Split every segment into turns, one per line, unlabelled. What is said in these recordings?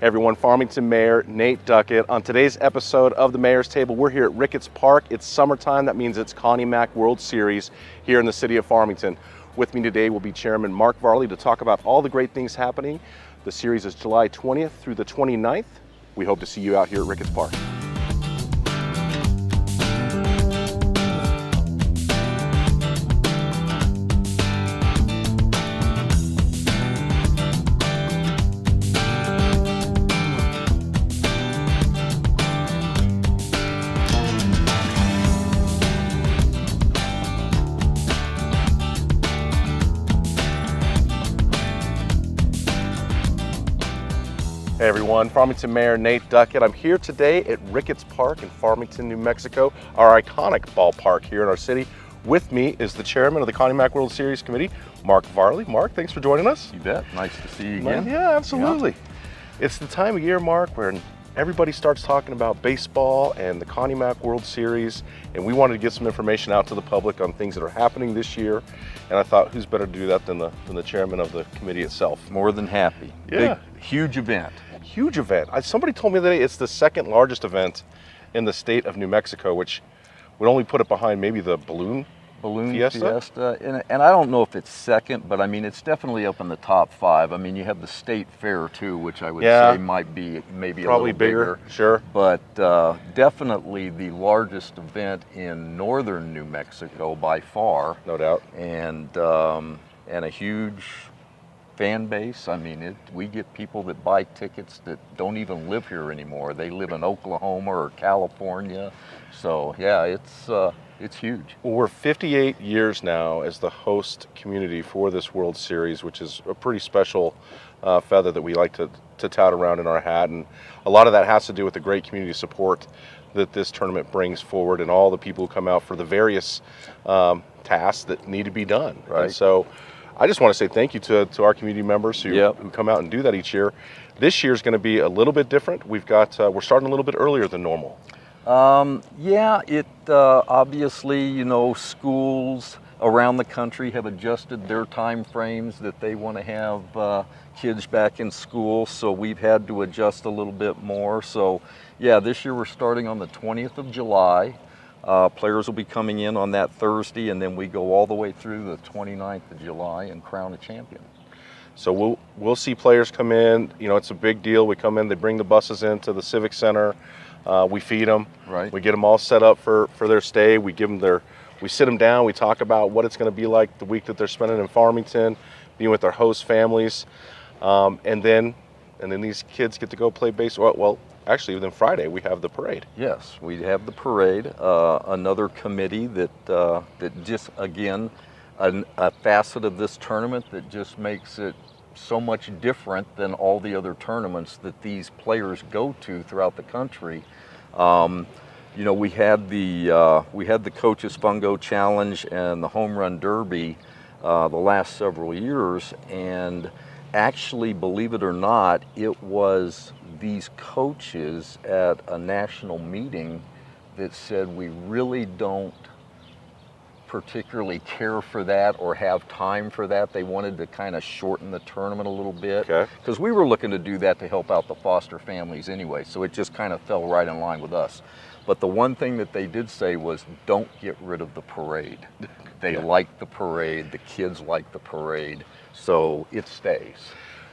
Hey everyone, Farmington Mayor Nate Duckett. On today's episode of the Mayor's Table, we're here at Ricketts Park. It's summertime, that means it's Connie Mack World Series here in the city of Farmington. With me today will be Chairman Mark Varley to talk about all the great things happening. The series is July 20th through the 29th. We hope to see you out here at Ricketts Park. Hey everyone, Farmington Mayor Nate Duckett. I'm here today at Ricketts Park in Farmington, New Mexico, our iconic ballpark here in our city. With me is the chairman of the Connie Mack World Series Committee, Mark Varley. Mark, thanks for joining us.
You bet. Nice to see you again.
Yeah, absolutely. Yeah. It's the time of year, Mark, where everybody starts talking about baseball and the Connie Mack World Series, and we wanted to get some information out to the public on things that are happening this year. And I thought, who's better to do that than the chairman of the committee itself?
More than happy.
Yeah.
Big, huge event.
Huge event. Somebody told me that it's the second largest event in the state of New Mexico, which would only put it behind maybe the balloon fiesta.
And I don't know if it's second, but I mean, it's definitely up in the top 5. I mean, you have the state fair too, which I would say might be maybe
probably
a little bigger.
Sure.
But definitely the largest event in northern New Mexico by far.
No doubt.
And a huge fan base. I mean, we get people that buy tickets that don't even live here anymore. They live in Oklahoma or California. So yeah, it's huge.
Well, we're 58 years now as the host community for this World Series, which is a pretty special feather that we like to tout around in our hat. And a lot of that has to do with the great community support that this tournament brings forward and all the people who come out for the various tasks that need to be done.
Right.
And so I just want to say thank you to our community members who come out and do that each year. This year is going to be a little bit different. We're starting a little bit earlier than normal.
Obviously, you know, schools around the country have adjusted their time frames that they want to have kids back in school, so we've had to adjust a little bit more. So yeah, this year we're starting on the 20th of July. Players will be coming in on that Thursday, and then we go all the way through the 29th of July and crown a champion.
So we'll see players come in. You know, it's a big deal. We come in, they bring the buses into the Civic Center. We feed them.
Right.
We get them all set up for their stay. We give them we sit them down. We talk about what it's going to be like the week that they're spending in Farmington, being with their host families, and then these kids get to go play baseball. Well, actually, then Friday we have the parade.
Yes, we have the parade. Another committee that just, again, a facet of this tournament that just makes it so much different than all the other tournaments that these players go to throughout the country. You know, we had the Coaches Fungo Challenge and the Home Run Derby the last several years, and actually, believe it or not, it was these coaches at a national meeting that said we really don't particularly care for that or have time for that. They wanted to kind of shorten the tournament a little bit, because we were looking to do that to help out the foster families anyway, so it just kind of fell right in line with us. But the one thing that they did say was, don't get rid of the parade. They like the parade, the kids like the parade, so it stays.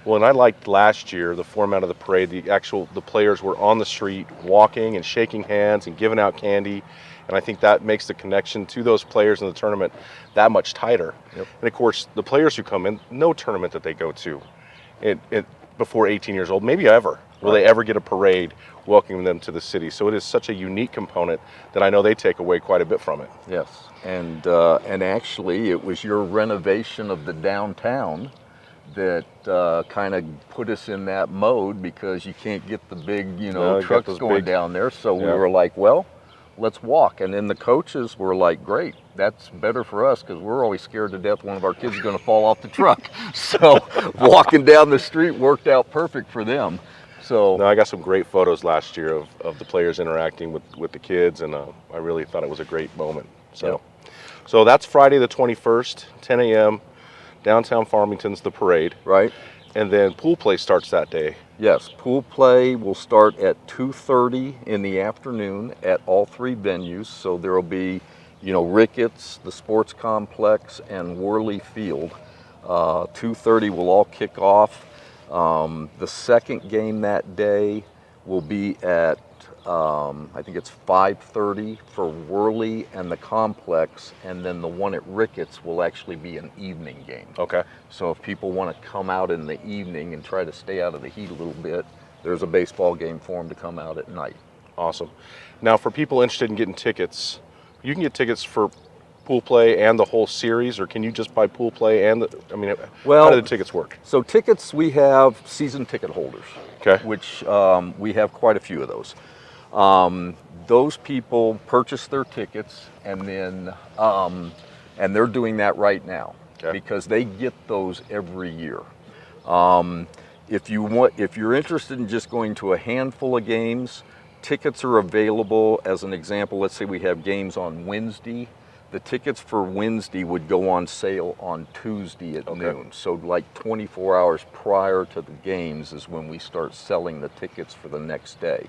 Well, and I liked last year the format of the parade. The players were on the street walking and shaking hands and giving out candy, and I think that makes the connection to those players in the tournament that much tighter. Yep. And of course, the players who come in, no tournament that they go to before 18 years old, maybe ever, will they ever get a parade welcoming them to the city. So it is such a unique component that I know they take away quite a bit from it.
Yes, and actually it was your renovation of the downtown that kind of put us in that mode, because you can't get the big, trucks going down there. So we were like, well, let's walk. And then the coaches were like, great, that's better for us, because we're always scared to death one of our kids is going to fall off the truck. So walking down the street worked out perfect for them. So
I got some great photos last year of the players interacting with the kids, and I really thought it was a great moment. So that's Friday the 21st, 10 a.m., downtown Farmington's the parade.
Right.
And then pool play starts that day.
Yes, pool play will start at 2:30 in the afternoon at all three venues. So there will be, Ricketts, the sports complex, and Varley Field. 2:30 will all kick off. The second game that day will be at, I think it's 5:30 for Varley and the complex, and then the one at Ricketts will actually be an evening game.
Okay.
So if people want to come out in the evening and try to stay out of the heat a little bit, there's a baseball game for them to come out at night.
Awesome. Now, for people interested in getting tickets, you can get tickets for pool play and the whole series, or can you just buy pool play and how do the tickets work?
So tickets, we have season ticket holders,
Okay.
which we have quite a few of those. Those people purchase their tickets, and then and they're doing that right now.
Okay.
Because they get those every year. If you're interested in just going to a handful of games, tickets are available. As an example, let's say we have games on Wednesday. The tickets for Wednesday would go on sale on Tuesday at noon. So like 24 hours prior to the games is when we start selling the tickets for the next day.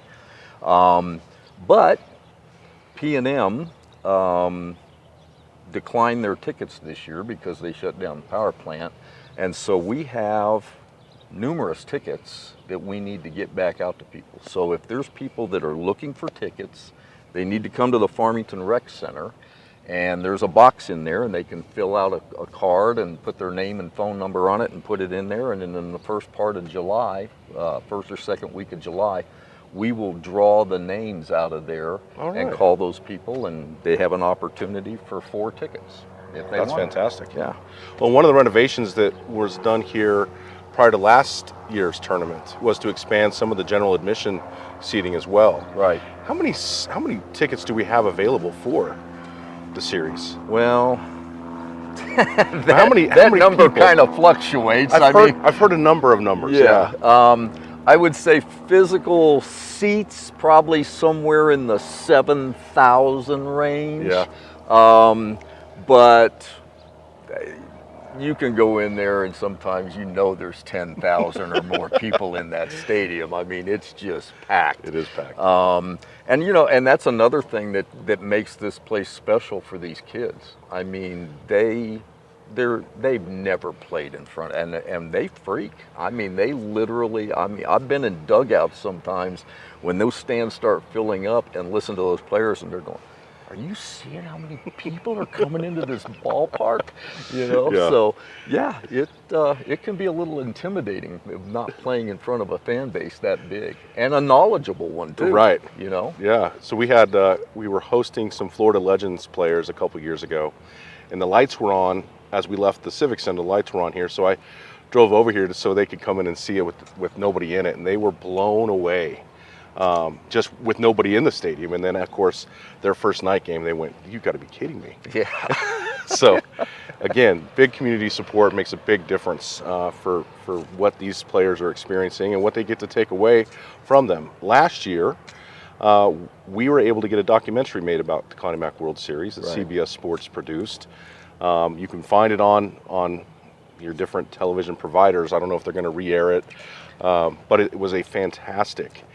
But P&M declined their tickets this year because they shut down the power plant. And so we have numerous tickets that we need to get back out to people. So if there's people that are looking for tickets, they need to come to the Farmington Rec Center, and there's a box in there, and they can fill out a card and put their name and phone number on it and put it in there. And then in the first part of July, first or second week of July, we will draw the names out of there and call those people, and they have an opportunity for 4 tickets.
That's fantastic.
Yeah.
Well, one of the renovations that was done here prior to last year's tournament was to expand some of the general admission seating as well.
Right.
How many tickets do we have available for the series?
Well,
how many
number
people?
kind of fluctuates.
I've heard a number of numbers.
Yeah. I would say physical seats probably somewhere in the 7,000 range.
Yeah.
But you can go in there and sometimes there's 10,000 or more people in that stadium. I mean, it's just packed.
It is packed.
And that's another thing that makes this place special for these kids. I mean, they've never played in front, and they freak. I mean, they literally, I've been in dugouts sometimes when those stands start filling up and listen to those players, and they're going, are you seeing how many people are coming into this ballpark?
Yeah.
So yeah, it can be a little intimidating of not playing in front of a fan base that big, and a knowledgeable one too.
Right.
Yeah.
So we were hosting some Florida Legends players a couple years ago, and the lights were on as we left the Civic Center. The lights were on here, so I drove over here so they could come in and see it with nobody in it, and they were blown away. Just with nobody in the stadium. And then, of course, their first night game, they went, "You got to be kidding me."
Yeah.
So, again, big community support makes a big difference for what these players are experiencing and what they get to take away from them. Last year, we were able to get a documentary made about the Connie Mack World Series that CBS Sports produced. You can find it on your different television providers. I don't know if they're going to re-air it, but it was a fantastic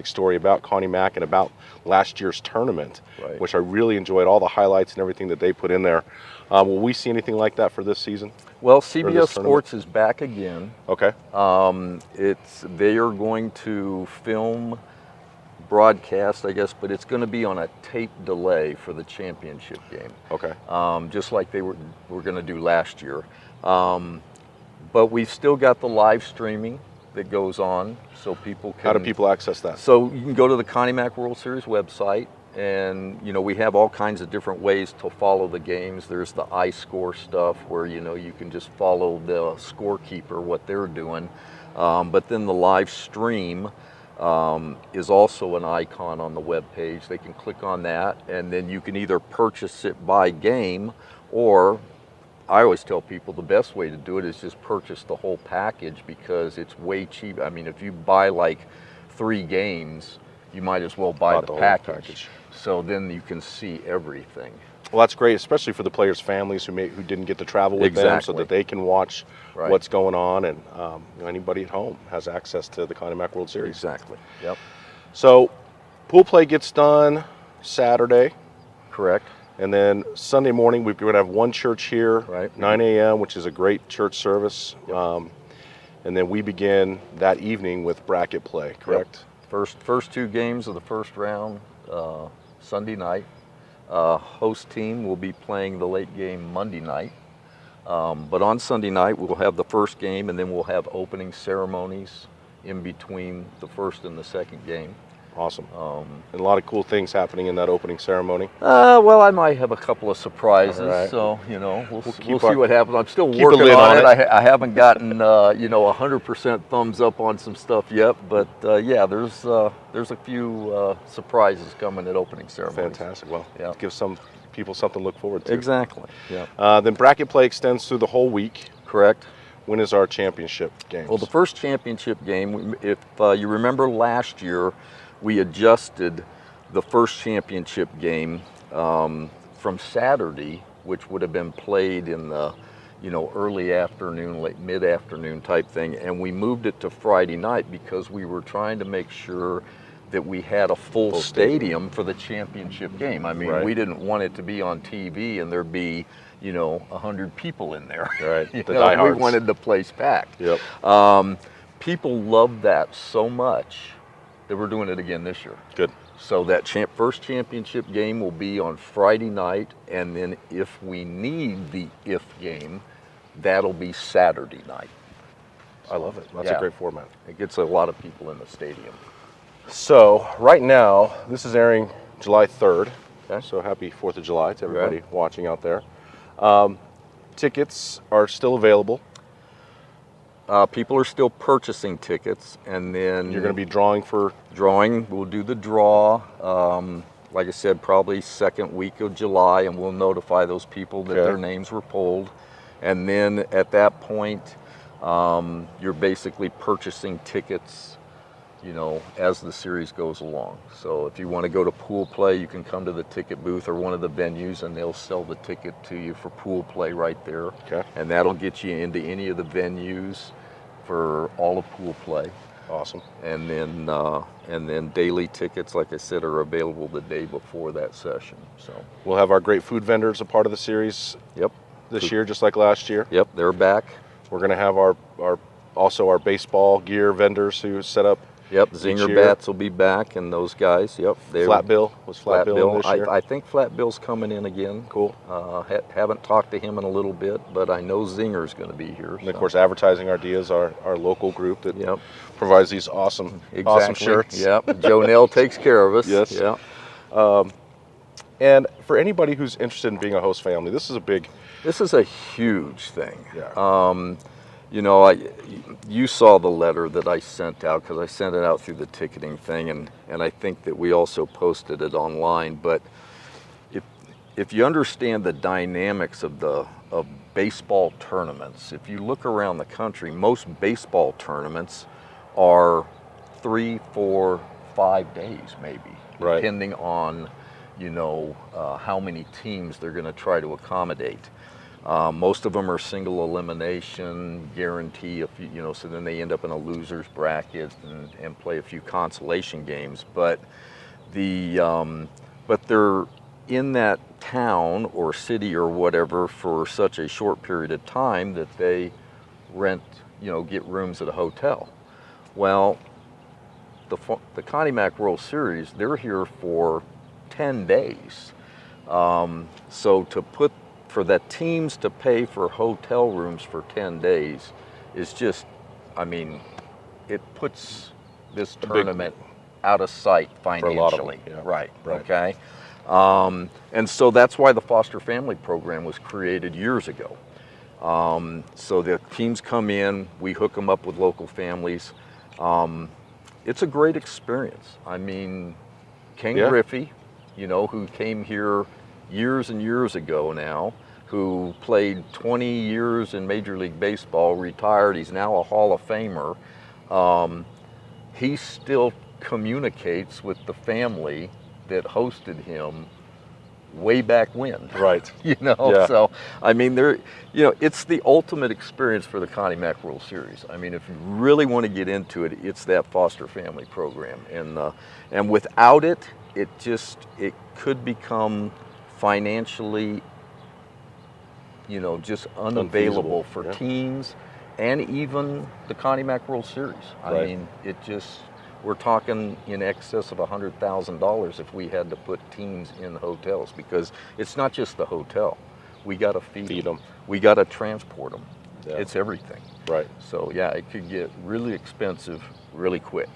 story about Connie Mack and about last year's tournament, which I really enjoyed, all the highlights and everything that they put in there. Will we see anything like that for this season?
Well, CBS Sports is back again.
Okay.
They are going to film, broadcast, I guess, but it's going to be on a tape delay for the championship game.
Okay.
Just like they were going to do last year. But we've still got the live streaming that goes on, so people can...
How do people access that?
So you can go to the Connie Mack World Series website, and we have all kinds of different ways to follow the games. There's the iScore stuff where you can just follow the scorekeeper, what they're doing. But then the live stream is also an icon on the web page. They can click on that, and then you can either purchase it by game, or I always tell people the best way to do it is just purchase the whole package, because it's way cheap. I mean, if you buy like 3 games, you might as well buy the package. So then you can see everything.
Well, that's great, especially for the players' families who didn't get to travel with them, so
Exactly.
that they can watch
Right.
what's going on, and anybody at home has access to the Connie Mack World Series.
Exactly. Yep.
So, pool play gets done Saturday,
Correct.
and then Sunday morning we're going to have one church here,
Right.
9 a.m., which is a great church service,
Yep.
and then we begin that evening with bracket play. Correct?
Yep. First 2 games of the first round, Sunday night. Host team will be playing the late game Monday night. But on Sunday night, we'll have the first game, and then we'll have opening ceremonies in between the first and the second game.
Awesome. And a lot of cool things happening in that opening ceremony.
Well, I might have a couple of surprises,
All right.
so we'll
keep
see what happens. I'm still
keep a
working
lid
on
on
it. I haven't gotten 100% thumbs up on some stuff yet, but yeah, there's a few surprises coming at opening ceremonies.
Fantastic. Well,
Yeah.
give some people something to look forward to.
Exactly. Yeah.
Then bracket play extends through the whole week.
Correct.
When is our championship games?
Well, the first championship game, if you remember last year, we adjusted the first championship game from Saturday, which would have been played in the early afternoon, late mid-afternoon type thing, and we moved it to Friday night because we were trying to make sure that we had a full stadium for the championship game. I mean,
Right.
we didn't want it to be on TV and there'd be 100 people in there.
Right.
We
The diehards.
wanted the place packed.
Yep.
People loved that so much that we're doing it again this year.
Good.
So that first championship game will be on Friday night, and then if we need the if game, that'll be Saturday night.
I love it. That's
Yeah.
a great format.
It gets a lot of people in the stadium.
So right now, this is airing July 3rd.
Okay.
So happy 4th of July to everybody
Right.
watching out there. Tickets are still available.
People are still purchasing tickets, and then
You're going to be drawing for
drawing. We'll do the draw, like I said, probably second week of July, and we'll notify those people that
Okay.
their names were pulled. And then at that point, you're basically purchasing tickets, as the series goes along. So if you want to go to pool play, you can come to the ticket booth or one of the venues, and they'll sell the ticket to you for pool play right there.
Okay.
And that'll get you into any of the venues for all of pool play.
awesome.
And then daily tickets, like I said, are available the day before that session. So,
We'll have our great food vendors a part of the series
yep,
this year, just like last year.
yep, they're back.
We're going to have also our baseball gear vendors who set up.
Yep,
Each
Zinger
year.
Bats will be back, and those guys. Yep,
Flat Bill was Flat Bill in this year.
I think Flat Bill's coming in again.
Cool.
Haven't talked to him in a little bit, but I know Zinger's going to be here.
And of
so.
course, Advertising Ideas, our local group that
Yep,
provides these awesome
exactly.
shirts.
Yep, Joe Nell takes care of us.
Yes.
Yeah.
And for anybody who's interested in being a host family, this is a big.
This is a huge thing.
Yeah.
You saw the letter that I sent out, because I sent it out through the ticketing thing, and I think that we also posted it online. But if you understand the dynamics of baseball tournaments, if you look around the country, most baseball tournaments are 3, 4, 5 days maybe,
Right.
depending on how many teams they're going to try to accommodate. Most of them are single elimination, guarantee so then they end up in a loser's bracket and play a few consolation games. But they're in that town or city or whatever for such a short period of time that they rent, get rooms at a hotel. Well, the Connie Mack World Series, they're here for 10 days. So for the teams to pay for hotel rooms for 10 days is just, it puts this tournament out of sight financially.
For a lot of them, yeah.
Right.
Right.
Okay. And so that's why the foster family program was created years ago. So the teams come in, we hook them up with local families. It's a great experience. Ken
Yeah.
Griffey, who came here years and years ago now, who played 20 years in Major League Baseball, retired, he's now a Hall of Famer. He still communicates with the family that hosted him way back when.
Right.
You know,
Yeah.
so I mean, it's the ultimate experience for the Connie Mack World Series. I mean, if you really want to get into it, it's that foster family program, and without it, it could become financially, just unavailable
Unfeasible,
for
yeah.
teams and even the Connie Mack World Series. I
Right.
mean, we're talking in excess of $100,000 if we had to put teams in hotels, because it's not just the hotel. We got to feed them. We got to transport them.
Yeah.
It's everything.
Right.
So yeah, it could get really expensive really quick.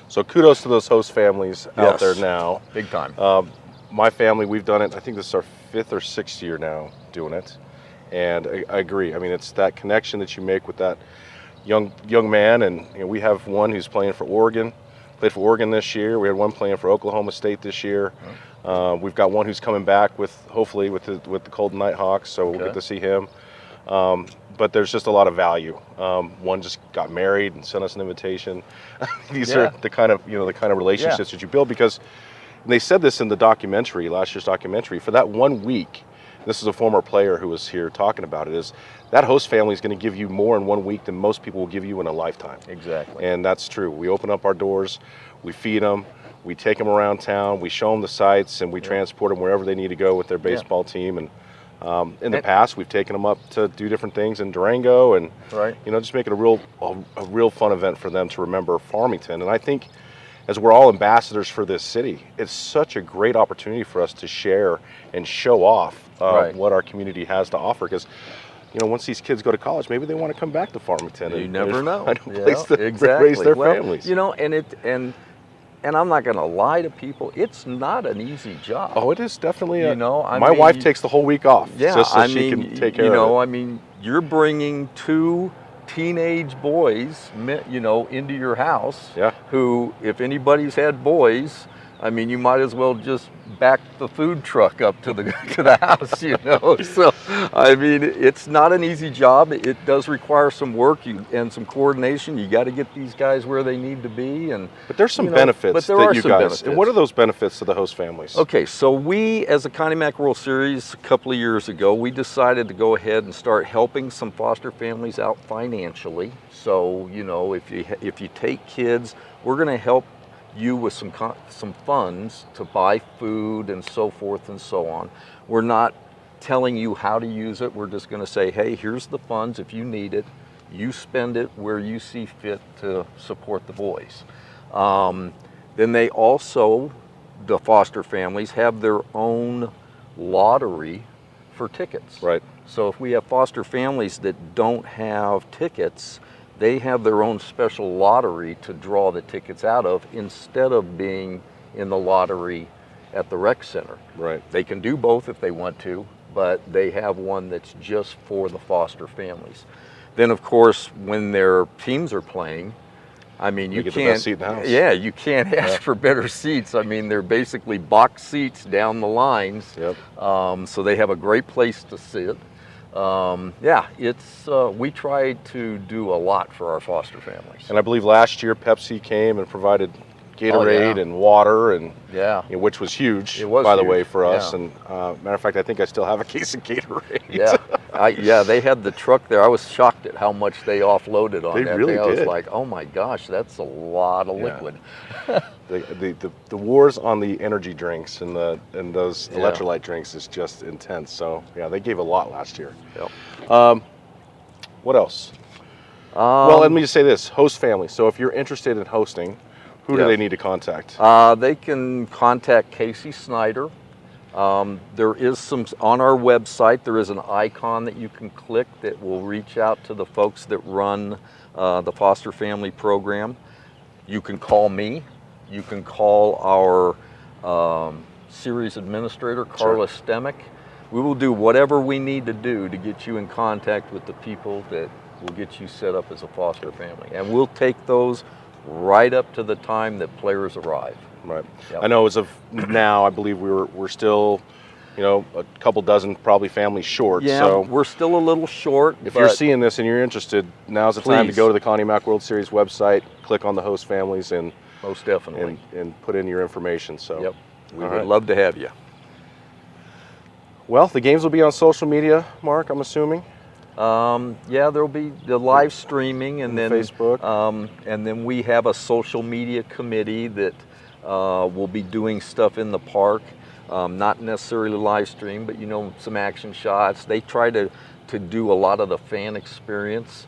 So kudos to those host families out
Yes.
there now.
Big time.
My family, we've done it. I think this is our 5th or 6th year now doing it, and I agree. I mean, it's that connection that you make with that young man, and we have one who's playing for Oregon. Played for Oregon this year. We had one playing for Oklahoma State this year. We've got one who's coming back hopefully with the Colton Nighthawks, so we'll get to see him. But there's just a lot of value. One just got married and sent us an invitation. These are the kind of relationships that you build, because they said this in the documentary, last year's documentary, for that 1 week. This is a former player who was here talking about it, is that host family is going to give you more in 1 week than most people will give you in a lifetime.
Exactly.
And that's true. We open up our doors, we feed them, we take them around town, we show them the sights, and we transport them wherever they need to go with their baseball team. And in the past, we've taken them up to do different things in Durango, and just make it a real fun event for them to remember Farmington. And I think, as we're all ambassadors for this city, it's such a great opportunity for us to share and show off what our community has to offer. Because once these kids go to college, maybe they want to come back to Farmington.
You never know.
Find a place to raise their families.
And I'm not going to lie to people, it's not an easy job.
Oh, it is definitely.
My
my wife takes the whole week off just so she can take care of it.
I mean, you're bringing 2 teenage boys, into your house.
Yeah.
Who, if anybody's had boys, I mean, you might as well just back the food truck up to the house, So, I mean, it's not an easy job. It does require some work and some coordination. You got to get these guys where they need to be,
but there's some benefits that you guys.
Benefits.
And what are those benefits to the host families?
Okay, so we, as a Connie Mack World Series a couple of years ago, we decided to go ahead and start helping some foster families out financially. So, if you take kids, we're going to help you with some funds to buy food and so forth and so on. We're not telling you how to use it. We're just going to say, hey, here's the funds. If you need it, you spend it where you see fit to support the boys. Then they also, the foster families, have their own lottery for tickets.
Right.
So if we have foster families that don't have tickets, they have their own special lottery to draw the tickets out of, instead of being in the lottery at the rec center.
Right.
They can do both if they want to, but they have one that's just for the foster families. Then, of course, when their teams are playing, I mean, you
get
can't.
the best seat in the house.
Yeah, you can't ask for better seats. I mean, they're basically box seats down the lines.
Yep.
So they have a great place to sit. We try to do a lot for our foster families.
And I believe last year Pepsi came and provided Gatorade and water, and which was huge, by the way, for us. And matter of fact, I think I still have a case of Gatorade.
They had the truck there. I was shocked at how much they offloaded on that.
They really did.
I was like, oh my gosh, that's a lot of liquid.
The wars on the energy drinks and those electrolyte drinks is just intense. So they gave a lot last year.
Yep.
What else? Well, let me just say this: host family. So if you're interested in hosting, who do they need to contact?
They can contact Casey Snyder. There is some on our website. There is an icon that you can click that will reach out to the folks that run the foster family program. You can call me. You can call our series administrator, Carla Stemick. We will do whatever we need to do to get you in contact with the people that will get you set up as a foster family, and we'll take those right up to the time that players arrive.
Right.
Yep.
I know as of now, I believe we're still, a couple dozen probably families short.
Yeah,
so
we're still a little short.
If you're seeing this and you're interested, now's the time to go to the Connie Mack World Series website, click on the host families, and
most definitely
and put in your information. So
we would love to have you.
Well, the games will be on social media, Mark, I'm assuming.
Yeah, there'll be the live streaming, and then
Facebook.
and then we have a social media committee that will be doing stuff in the park, not necessarily live stream, but some action shots. They try to do a lot of the fan experience.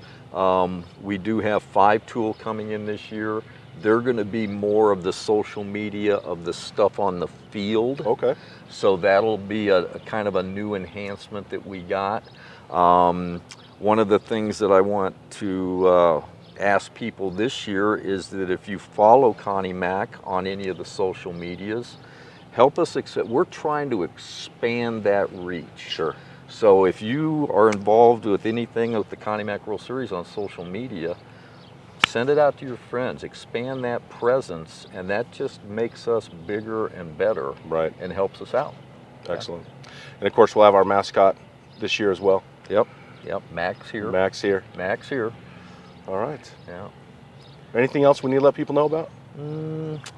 We do have 5 Tool coming in this year. They're going to be more of the social media of the stuff on the field.
Okay.
So that'll be a kind of a new enhancement that we got. One of the things that I want to ask people this year is that if you follow Connie Mack on any of the social medias, help us we're trying to expand that reach.
Sure.
So if you are involved with anything with the Connie Mack World Series on social media, send it out to your friends, expand that presence, and that just makes us bigger and better.
Right.
And helps us out.
Excellent. And of course, we'll have our mascot this year as well.
Yep. Max here.
Max here.
Max here.
All right.
Yeah.
Anything else we need to let people know about?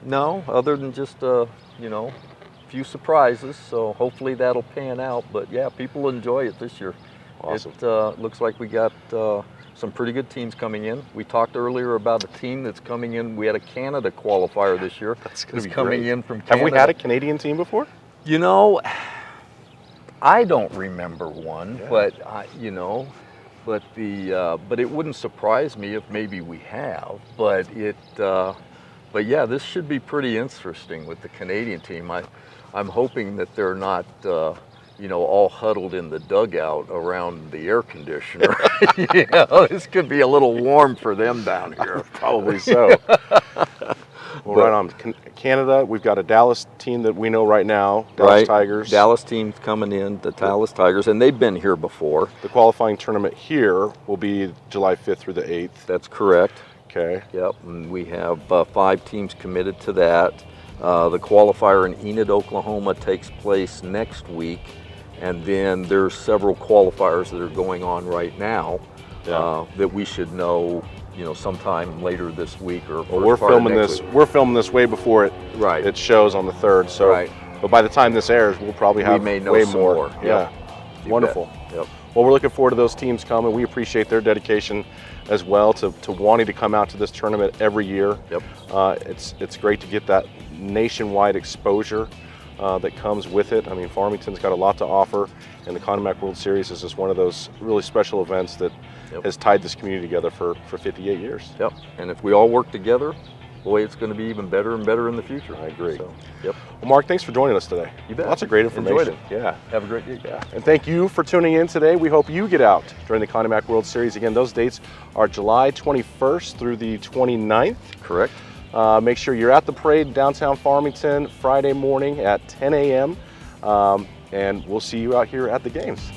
No, other than just few surprises. So hopefully that'll pan out. But yeah, people enjoy it this year.
Awesome.
It looks like we got some pretty good teams coming in. We talked earlier about a team that's coming in. We had a Canada qualifier this year.
That's going to be
coming
great.
in from Canada.
Have we had a Canadian team before?
I don't remember one,
Yeah.
but it wouldn't surprise me if maybe we have. But yeah, this should be pretty interesting with the Canadian team. I'm hoping that they're not all huddled in the dugout around the air conditioner. This could be a little warm for them down here.
Probably so. Well, right on. Canada, we've got a Dallas team that we know right now, Dallas Tigers.
Dallas team's coming in, the Dallas Tigers, and they've been here before.
The qualifying tournament here will be July 5th through the 8th.
That's correct.
Okay.
Yep, and we have 5 teams committed to that. The qualifier in Enid, Oklahoma takes place next week, and then there's several qualifiers that are going on right now that we should know sometime later this week or
we're filming this. We're filming this way before it shows on the 3rd. So, but by the time this airs, we'll probably have
may know
way
some
more.
more.
Yeah, wonderful.
Yep.
Well, we're looking forward to those teams coming. We appreciate their dedication as well to wanting to come out to this tournament every year.
Yep.
It's great to get that nationwide exposure that comes with it. I mean, Farmington's got a lot to offer, and the Connie Mack World Series is just one of those really special events that has tied this community together for 58 years.
Yep. And if we all work together, boy, it's going to be even better and better in the future.
I agree.
So, yep.
Well, Mark, thanks for joining us today.
You bet.
Lots of great information.
Enjoyed it.
Yeah.
Have a great day.
Yeah. And thank you for tuning in today. We hope you get out during the Connie Mack World Series. Again, those dates are July 21st through the 29th.
Correct.
Make sure you're at the parade in downtown Farmington Friday morning at 10 a.m. And we'll see you out here at the games.